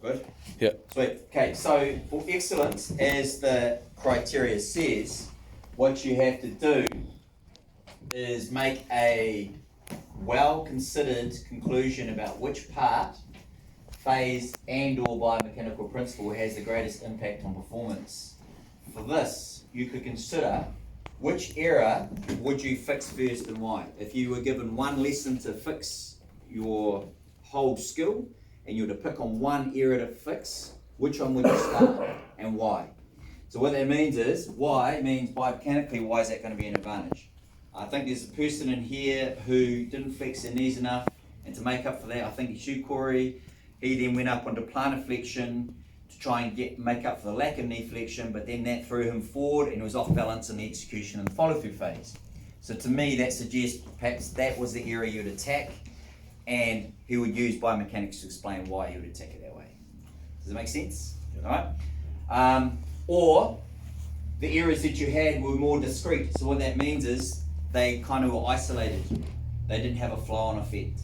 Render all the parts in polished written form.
Good? Yeah. Sweet. Okay, so for excellence, as the criteria says, what you have to do is make a well-considered conclusion about which part, phase and or biomechanical principle has the greatest impact on performance. For this, you could consider which error would you fix first and why. If you were given one lesson to fix your whole skill and you were to pick on one error to fix, which one would you start and why? So what that means is, why means biomechanically, why is that going to be an advantage? I think there's a person in here who didn't flex their knees enough, and to make up for that, I think it's you, Corey. He then went up onto plantar flexion to try and make up for the lack of knee flexion, but then that threw him forward and he was off balance in the execution and follow-through phase. So to me, that suggests perhaps that was the area you'd attack, and he would use biomechanics to explain why he would attack it that way. Does that make sense? All right. Or the errors that you had were more discrete. So what that means is they kind of were isolated. They didn't have a flow-on effect.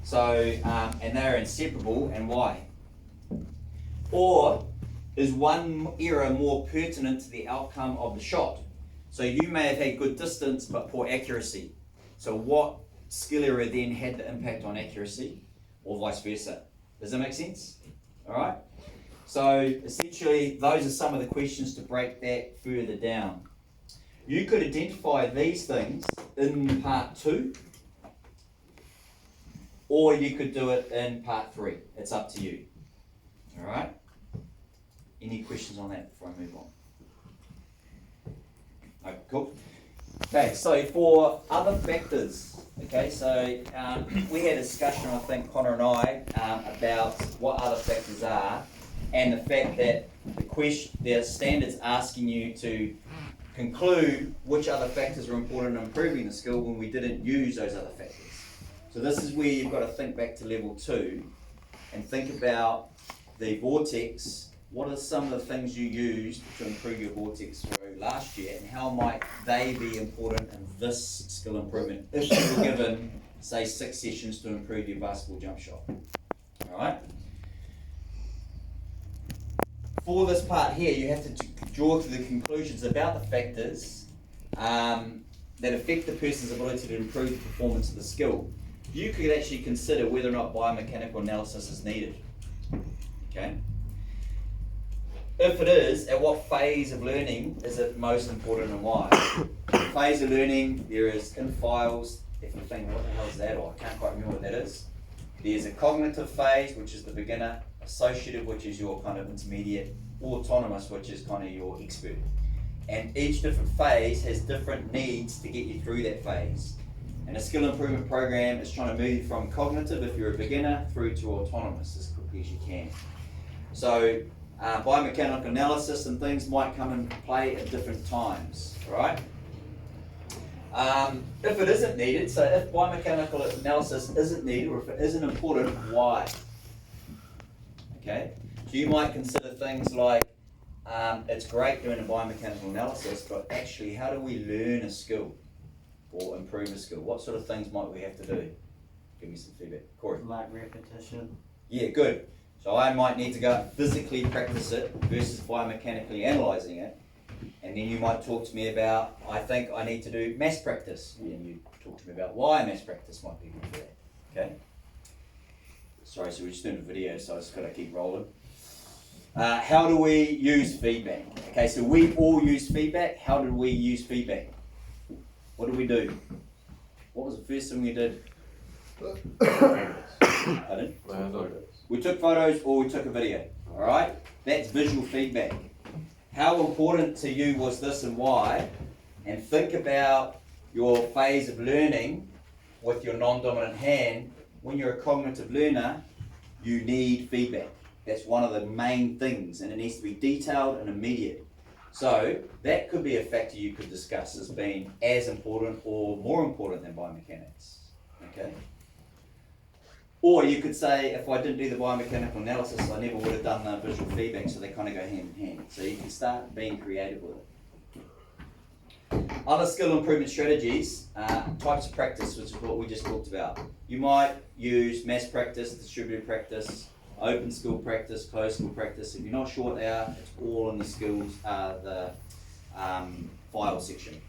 So, and they're inseparable, and why? Or is one error more pertinent to the outcome of the shot? So you may have had good distance but poor accuracy. So what skill area then had the impact on accuracy, or vice versa? Does that make sense? All right. So essentially, those are some of the questions to break that further down. You could identify these things in part 2, or you could do it in part 3. It's up to you. All right. Any questions on that before I move on? Okay, cool. Okay, so for other factors, okay, so we had a discussion, I think, Connor and I, about what other factors are, and the fact that the standard's asking you to conclude which other factors are important in improving the skill when we didn't use those other factors. So this is where you've got to think back to level 2 and think about the vortex. What are some of the things you used to improve your vortex through last year, and how might they be important in this skill improvement if you were given, say, 6 sessions to improve your basketball jump shot? All right. For this part here, you have to draw to the conclusions about the factors that affect the person's ability to improve the performance of the skill. You could actually consider whether or not biomechanical analysis is needed. Okay. If it is, at what phase of learning is it most important and why? Phase of learning, there is in files. If you think, what the hell is that, or I can't quite remember what that is. There's a cognitive phase, which is the beginner, associative, which is your kind of intermediate, autonomous, which is kind of your expert. And each different phase has different needs to get you through that phase. And a skill improvement program is trying to move you from cognitive, if you're a beginner, through to autonomous as quickly as you can. So biomechanical analysis and things might come into play at different times, right? If it isn't needed, so if biomechanical analysis isn't needed, or if it isn't important, why? Okay, so you might consider things like, it's great doing a biomechanical analysis, but actually how do we learn a skill or improve a skill? What sort of things might we have to do? Give me some feedback. Corey? Like repetition. Yeah, good. So I might need to go and physically practice it versus biomechanically analysing it. And then you might talk to me about, I think I need to do mass practice. And you talk to me about why mass practice might be good for that. Okay? Sorry, so we're just doing a video, so I just got to keep rolling. How do we use feedback? Okay, so we all use feedback. How did we use feedback? What did we do? What was the first thing we did? Pardon? We took photos or we took a video. All right? That's visual feedback. How important to you was this and why? And think about your phase of learning with your non-dominant hand. When you're a cognitive learner, you need feedback. That's one of the main things, and it needs to be detailed and immediate. So that could be a factor you could discuss as being as important or more important than biomechanics. Okay? Or you could say, if I didn't do the biomechanical analysis, I never would have done the visual feedback, so they kind of go hand in hand. So you can start being creative with it. Other skill improvement strategies, types of practice, which is what we just talked about. You might use mass practice, distributed practice, open school practice, closed school practice. If you're not sure what they are, it's all in the skills, the file section.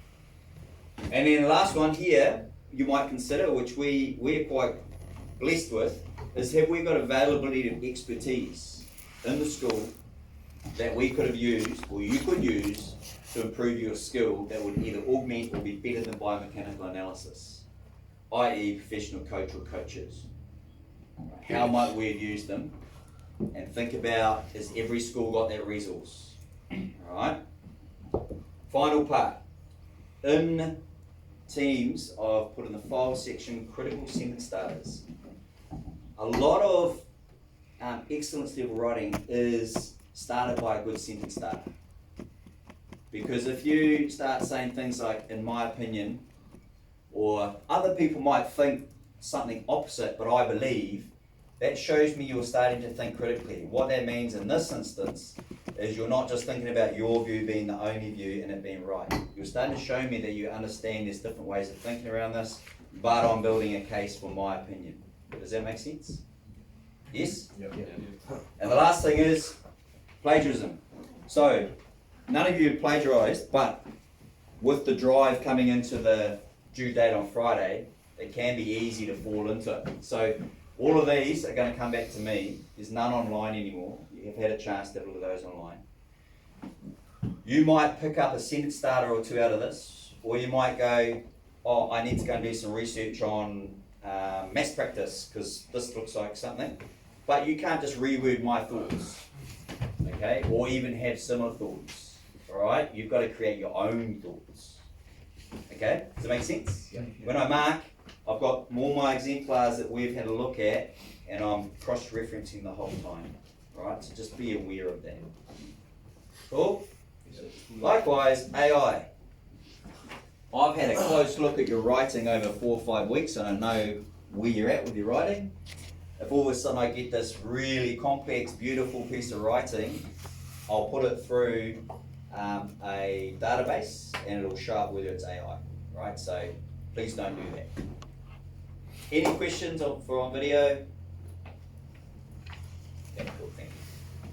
And then the last one here, you might consider, which we're quite blessed with, is have we got availability of expertise in the school that we could have used, or you could use, to improve your skill that would either augment or be better than biomechanical analysis, i.e. professional coach or coaches. How might we have used them? And think about, has every school got that resource? Alright? Final part. In teams, I've put in the file section critical sentence starters. A lot of excellence level writing is started by a good sentence starter. Because if you start saying things like, in my opinion, or other people might think something opposite, but I believe, that shows me you're starting to think critically. What that means in this instance is you're not just thinking about your view being the only view and it being right. You're starting to show me that you understand there's different ways of thinking around this, but I'm building a case for my opinion. Does that make sense? Yes? Yep. And the last thing is plagiarism. So, none of you have plagiarised, but with the drive coming into the due date on Friday, it can be easy to fall into it. So, all of these are going to come back to me. There's none online anymore. You've had a chance to have a look at those online. You might pick up a sentence starter or two out of this, or you might go, oh, I need to go and do some research on maths practice, because this looks like something. But you can't just reword my thoughts, okay? Or even have similar thoughts, all right? You've got to create your own thoughts, okay? Does that make sense? Yep. When I mark, I've got all my exemplars that we've had a look at, and I'm cross-referencing the whole time, all right? So just be aware of that. Cool? Likewise, AI. I've had a close look at your writing over 4 or 5 weeks, and I know where you're at with your writing. If all of a sudden I get this really complex, beautiful piece of writing, I'll put it through a database, and it'll show up whether it's AI, right? So please don't do that. Any questions on video?